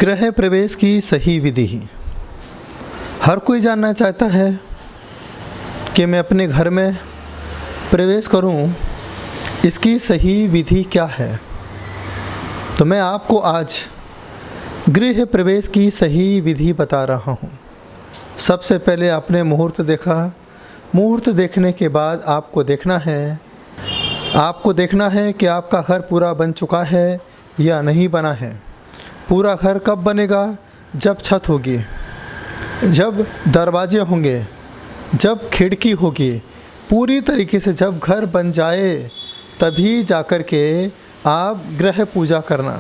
गृह प्रवेश की सही विधि। हर कोई जानना चाहता है कि मैं अपने घर में प्रवेश करूं, इसकी सही विधि क्या है। तो मैं आपको आज गृह प्रवेश की सही विधि बता रहा हूं। सबसे पहले आपने मुहूर्त देखा। मुहूर्त देखने के बाद आपको देखना है कि आपका घर पूरा बन चुका है या नहीं बना है। पूरा घर कब बनेगा? जब छत होगी, जब दरवाजे होंगे, जब खिड़की होगी, पूरी तरीके से जब घर बन जाए तभी जाकर के आप गृह पूजा करना।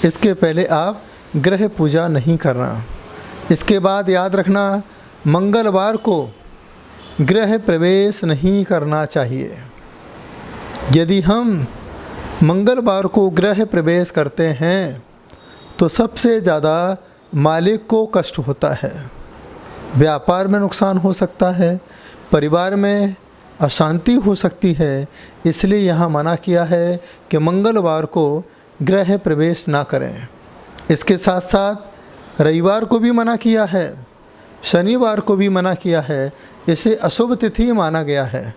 इसके पहले आप गृह पूजा नहीं करना। इसके बाद याद रखना, मंगलवार को गृह प्रवेश नहीं करना चाहिए। यदि हम मंगलवार को गृह प्रवेश करते हैं तो सबसे ज़्यादा मालिक को कष्ट होता है, व्यापार में नुकसान हो सकता है, परिवार में अशांति हो सकती है। इसलिए यहाँ मना किया है कि मंगलवार को गृह प्रवेश ना करें। इसके साथ साथ रविवार को भी मना किया है, शनिवार को भी मना किया है। इसे अशुभ तिथि माना गया है,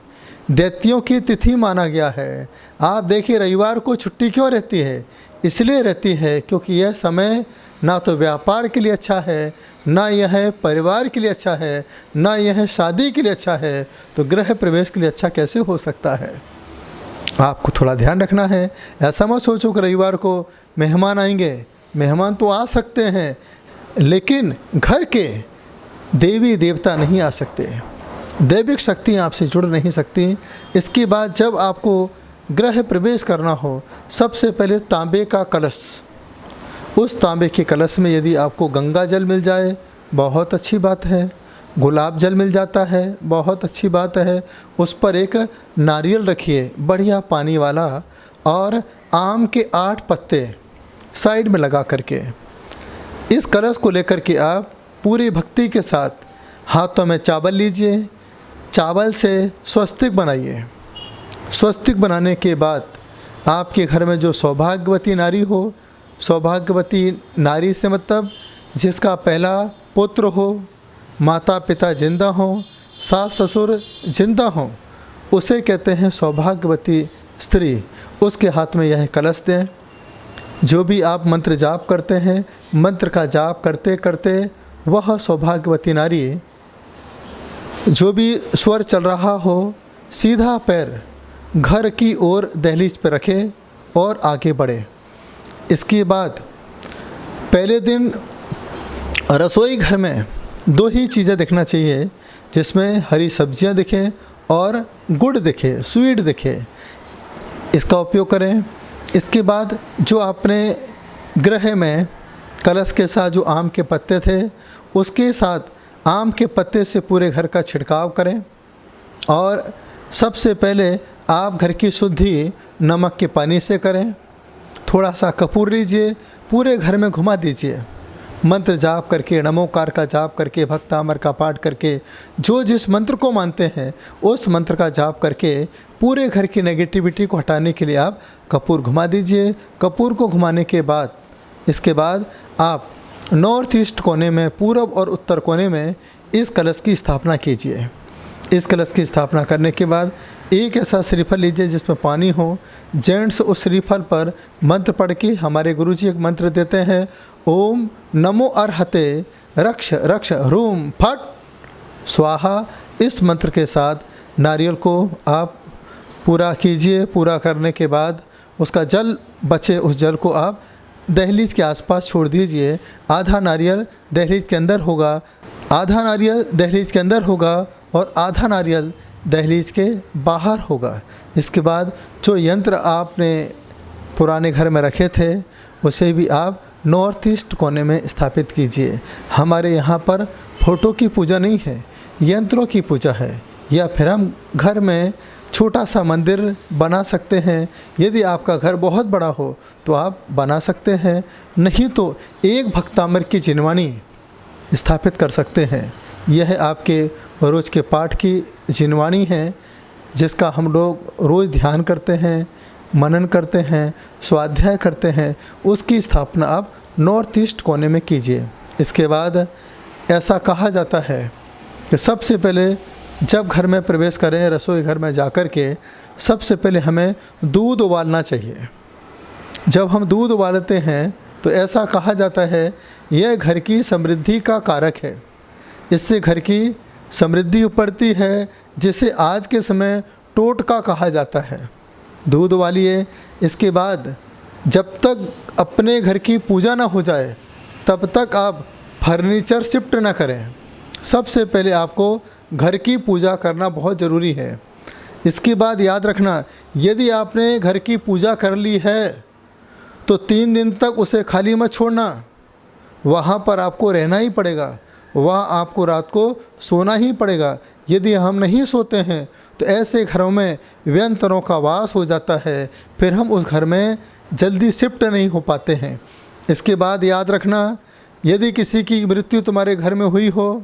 दैत्यों की तिथि माना गया है। आप देखिए रविवार को छुट्टी क्यों रहती है? इसलिए रहती है क्योंकि यह समय ना तो व्यापार के लिए अच्छा है, ना यह परिवार के लिए अच्छा है, ना यह शादी के लिए अच्छा है। तो गृह प्रवेश के लिए अच्छा कैसे हो सकता है? आपको थोड़ा ध्यान रखना है। ऐसा मत सोचो कि रविवार को मेहमान आएंगे। मेहमान तो आ सकते हैं, लेकिन घर के देवी देवता नहीं आ सकते, दैविक शक्ति आपसे जुड़ नहीं सकती। इसके बाद जब आपको गृह प्रवेश करना हो, सबसे पहले तांबे का कलश, उस तांबे के कलश में यदि आपको गंगा जल मिल जाए बहुत अच्छी बात है, गुलाब जल मिल जाता है बहुत अच्छी बात है। उस पर एक नारियल रखिए बढ़िया पानी वाला, और आम के 8 पत्ते साइड में लगा करके इस कलश को लेकर के आप पूरी भक्ति के साथ हाथों में चावल लीजिए। चावल से स्वस्तिक बनाइए। स्वस्तिक बनाने के बाद आपके घर में जो सौभाग्यवती नारी हो, सौभाग्यवती नारी से मतलब जिसका पहला पुत्र हो, माता पिता जिंदा हो, सास ससुर जिंदा हो, उसे कहते हैं सौभाग्यवती स्त्री। उसके हाथ में यह कलश दें। जो भी आप मंत्र जाप करते हैं, मंत्र का जाप करते करते वह सौभाग्यवती नारी, जो भी स्वर चल रहा हो, सीधा पैर घर की ओर दहलीज पर रखे और आगे बढ़े। इसके बाद पहले दिन रसोई घर में 2 ही चीज़ें दिखना चाहिए, जिसमें हरी सब्जियां दिखें और गुड़ दिखे, स्वीट दिखे। इसका उपयोग करें। इसके बाद जो आपने गृह में कलश के साथ जो आम के पत्ते थे, उसके साथ आम के पत्ते से पूरे घर का छिड़काव करें। और सबसे पहले आप घर की शुद्धि नमक के पानी से करें। थोड़ा सा कपूर लीजिए, पूरे घर में घुमा दीजिए। मंत्र जाप करके, नमोकार का जाप करके, भक्तामर का पाठ करके, जो जिस मंत्र को मानते हैं उस मंत्र का जाप करके पूरे घर की नेगेटिविटी को हटाने के लिए आप कपूर घुमा दीजिए। कपूर को घुमाने के बाद इसके बाद आप नॉर्थ ईस्ट कोने में, पूरब और उत्तर कोने में इस कलश की स्थापना कीजिए। इस कलश की स्थापना करने के बाद एक ऐसा श्रीफल लीजिए जिसमें पानी हो। जेंट्स उस श्रीफल पर मंत्र पढ़ के, हमारे गुरुजी एक मंत्र देते हैं, ओम नमो अर्हते रक्ष रक्ष ह्रूम फट स्वाहा। इस मंत्र के साथ नारियल को आप पूरा कीजिए। पूरा करने के बाद उसका जल बचे, उस जल को आप दहलीज के आसपास छोड़ दीजिए। आधा नारियल दहलीज के अंदर होगा, आधा नारियल दहलीज के अंदर होगा और आधा नारियल दहलीज के बाहर होगा। इसके बाद जो यंत्र आपने पुराने घर में रखे थे उसे भी आप नॉर्थ ईस्ट कोने में स्थापित कीजिए। हमारे यहाँ पर फोटो की पूजा नहीं है, यंत्रों की पूजा है। या फिर हम घर में छोटा सा मंदिर बना सकते हैं। यदि आपका घर बहुत बड़ा हो तो आप बना सकते हैं, नहीं तो एक भक्तामर की जिनवानी स्थापित कर सकते हैं। यह आपके रोज़ के पाठ की जिनवानी है, जिसका हम लोग रोज़ ध्यान करते हैं, मनन करते हैं, स्वाध्याय करते हैं। उसकी स्थापना आप नॉर्थ ईस्ट कोने में कीजिए। इसके बाद ऐसा कहा जाता है कि सबसे पहले जब घर में प्रवेश करें, रसोई घर में जाकर के सबसे पहले हमें दूध उबालना चाहिए। जब हम दूध उबालते हैं तो ऐसा कहा जाता है यह घर की समृद्धि का कारक है, इससे घर की समृद्धि बढ़ती है, जिसे आज के समय टोटका कहा जाता है। दूध उबालिए। इसके बाद जब तक अपने घर की पूजा ना हो जाए तब तक आप फर्नीचर शिफ्ट ना करें। सबसे पहले आपको घर की पूजा करना बहुत ज़रूरी है। इसके बाद याद रखना, यदि आपने घर की पूजा कर ली है तो 3 दिन तक उसे खाली मत छोड़ना, वहाँ पर आपको रहना ही पड़ेगा, वहाँ आपको रात को सोना ही पड़ेगा। यदि हम नहीं सोते हैं तो ऐसे घरों में व्यंतरों का वास हो जाता है, फिर हम उस घर में जल्दी शिफ्ट नहीं हो पाते हैं। इसके बाद याद रखना, यदि किसी की मृत्यु तुम्हारे घर में हुई हो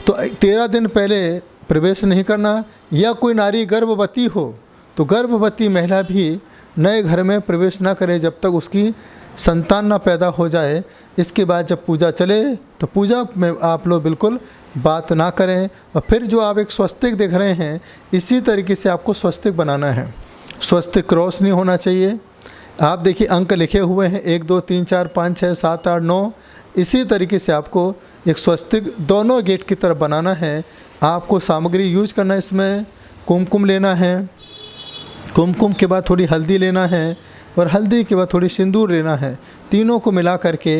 तो 13 दिन पहले प्रवेश नहीं करना, या कोई नारी गर्भवती हो तो गर्भवती महिला भी नए घर में प्रवेश ना करे जब तक उसकी संतान ना पैदा हो जाए। इसके बाद जब पूजा चले तो पूजा में आप लोग बिल्कुल बात ना करें। और फिर जो आप एक स्वस्तिक देख रहे हैं, इसी तरीके से आपको स्वस्तिक बनाना है। स्वस्तिक क्रॉस नहीं होना चाहिए। आप देखिए अंक लिखे हुए हैं 1 2 3 4 5 6 7 8 9। इसी तरीके से आपको एक स्वस्तिक दोनों गेट की तरफ बनाना है। आपको सामग्री यूज करना है, इसमें कुमकुम लेना है, कुमकुम के बाद थोड़ी हल्दी लेना है, और हल्दी के बाद थोड़ी सिंदूर लेना है। तीनों को मिला करके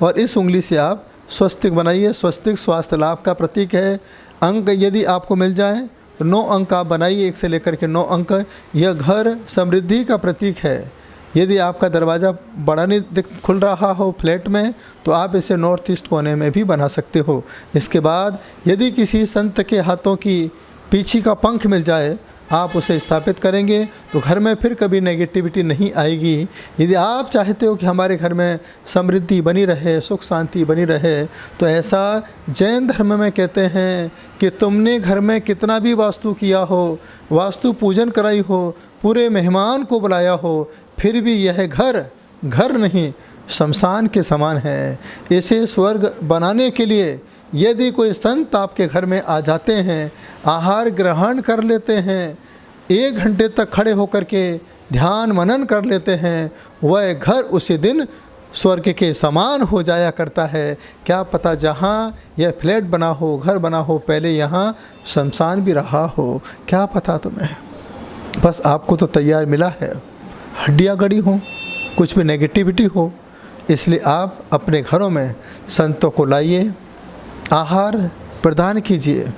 और इस उंगली से आप स्वस्तिक बनाइए। स्वस्तिक स्वास्थ्य लाभ का प्रतीक है। अंक यदि आपको मिल जाए तो 9 अंक आप बनाइए, 1 से लेकर के 9 अंक। यह घर समृद्धि का प्रतीक है। यदि आपका दरवाज़ा बड़ा नहीं खुल रहा हो फ्लैट में तो आप इसे नॉर्थ ईस्ट कोने में भी बना सकते हो। इसके बाद यदि किसी संत के हाथों की पीछे का पंख मिल जाए, आप उसे स्थापित करेंगे तो घर में फिर कभी नेगेटिविटी नहीं आएगी। यदि आप चाहते हो कि हमारे घर में समृद्धि बनी रहे, सुख शांति बनी रहे, तो ऐसा जैन धर्म में कहते हैं कि तुमने घर में कितना भी वास्तु किया हो, वास्तु पूजन कराई हो, पूरे मेहमान को बुलाया हो, फिर भी यह घर घर नहीं शमशान के समान है। इसे स्वर्ग बनाने के लिए यदि कोई संत आपके घर में आ जाते हैं, आहार ग्रहण कर लेते हैं, 1 घंटे तक खड़े होकर के ध्यान मनन कर लेते हैं, वह घर उसी दिन स्वर्ग के समान हो जाया करता है। क्या पता जहाँ यह फ्लैट बना हो, घर बना हो, पहले यहाँ शमशान भी रहा हो, क्या पता तुम्हें। बस आपको तो तैयार मिला है, हड्डियाँ गड़ी हो, कुछ भी नेगेटिविटी हो। इसलिए आप अपने घरों में संतों को लाइए, आहार प्रदान कीजिए,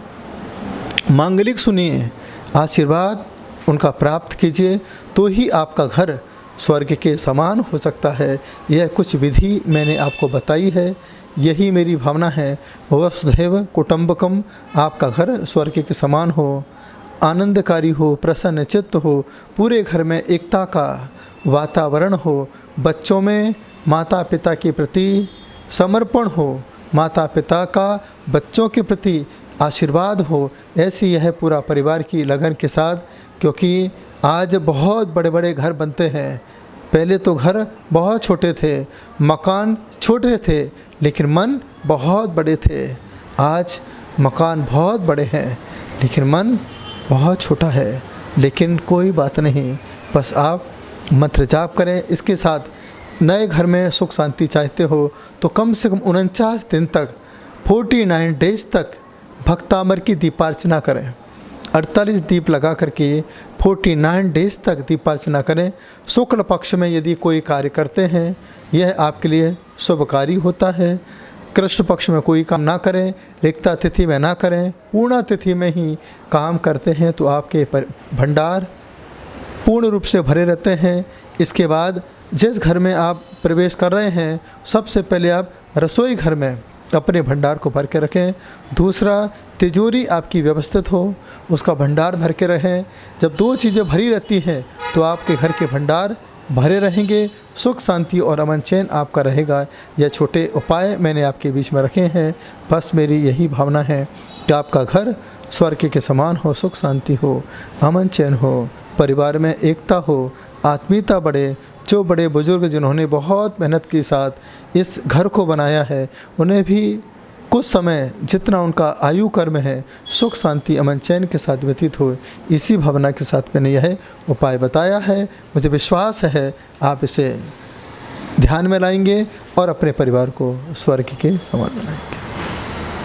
मांगलिक सुनिए, आशीर्वाद उनका प्राप्त कीजिए, तो ही आपका घर स्वर्ग के समान हो सकता है। यह कुछ विधि मैंने आपको बताई है, यही मेरी भावना है। वसुधैव कुटुंबकम, आपका घर स्वर्ग के समान हो, आनंदकारी हो, प्रसन्न चित्त हो, पूरे घर में एकता का वातावरण हो, बच्चों में माता पिता के प्रति समर्पण हो, माता पिता का बच्चों के प्रति आशीर्वाद हो। ऐसी यह पूरा परिवार की लगन के साथ, क्योंकि आज बहुत बड़े बड़े घर बनते हैं। पहले तो घर बहुत छोटे थे, मकान छोटे थे, लेकिन मन बहुत बड़े थे। आज मकान बहुत बड़े हैं लेकिन मन बहुत छोटा है। लेकिन कोई बात नहीं, बस आप मंत्र जाप करें। इसके साथ नए घर में सुख शांति चाहते हो तो कम से कम 49 दिन तक, 49 डेज तक भक्तामर की दीपार्चना करें। 48 दीप लगा करके 49 डेज तक दीपार्चना करें। शुक्ल पक्ष में यदि कोई कार्य करते हैं, यह आपके लिए शुभकारी होता है। कृष्ण पक्ष में कोई काम ना करें, रिक्ता तिथि में ना करें, पूर्णा तिथि में ही काम करते हैं तो आपके भंडार पूर्ण रूप से भरे रहते हैं। इसके बाद जिस घर में आप प्रवेश कर रहे हैं, सबसे पहले आप रसोई घर में अपने भंडार को भर के रखें। दूसरा, तिजोरी आपकी व्यवस्थित हो, उसका भंडार भर के रहें। जब 2 चीज़ें भरी रहती हैं तो आपके घर के भंडार भरे रहेंगे, सुख शांति और अमन चैन आपका रहेगा। यह छोटे उपाय मैंने आपके बीच में रखे हैं। बस मेरी यही भावना है कि आपका घर स्वर्ग के समान हो, सुख शांति हो, अमन चैन हो, परिवार में एकता हो, आत्मीयता बढ़े, जो बड़े बुजुर्ग जिन्होंने बहुत मेहनत के साथ इस घर को बनाया है, उन्हें भी कुछ समय जितना उनका आयु कर्म है सुख शांति अमन चैन के साथ व्यतीत हो, इसी भावना के साथ मैंने यह उपाय बताया है। मुझे विश्वास है आप इसे ध्यान में लाएंगे और अपने परिवार को स्वर्ग के समान बनाएंगे।